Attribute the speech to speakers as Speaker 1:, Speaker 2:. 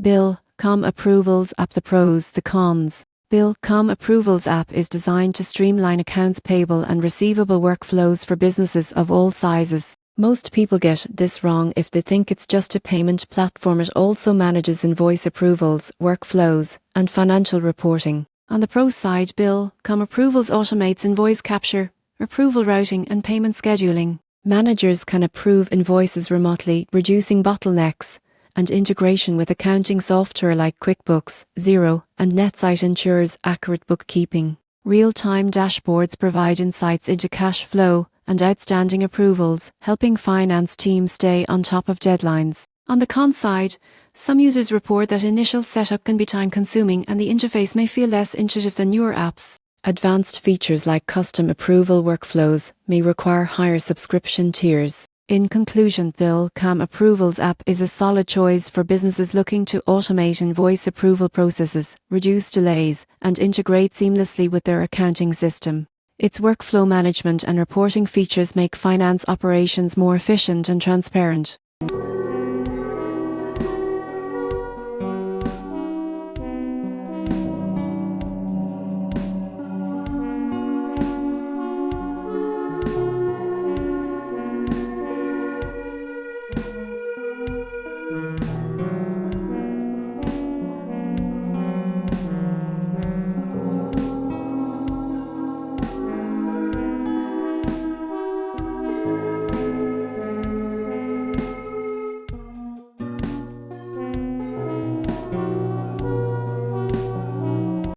Speaker 1: Billcom Approvals App. The pros, the cons. Billcom Approvals App is designed to streamline accounts payable and receivable workflows for businesses of all sizes. Most people get this wrong if they think it's just a payment platform. It also manages invoice approvals, workflows, and financial reporting. On the pro side, Billcom Approvals automates invoice capture, approval routing, and payment scheduling. Managers can approve invoices remotely, reducing bottlenecks, and integration with accounting software like QuickBooks, Xero, and NetSight ensures accurate bookkeeping. Real-time dashboards provide insights into cash flow and outstanding approvals, helping finance teams stay on top of deadlines. On the con side, some users report that initial setup can be time-consuming and the interface may feel less intuitive than newer apps. Advanced features like custom approval workflows may require higher subscription tiers. In conclusion, Billcom Approvals App is a solid choice for businesses looking to automate invoice approval processes, reduce delays, and integrate seamlessly with their accounting system. Its workflow management and reporting features make finance operations more efficient and transparent.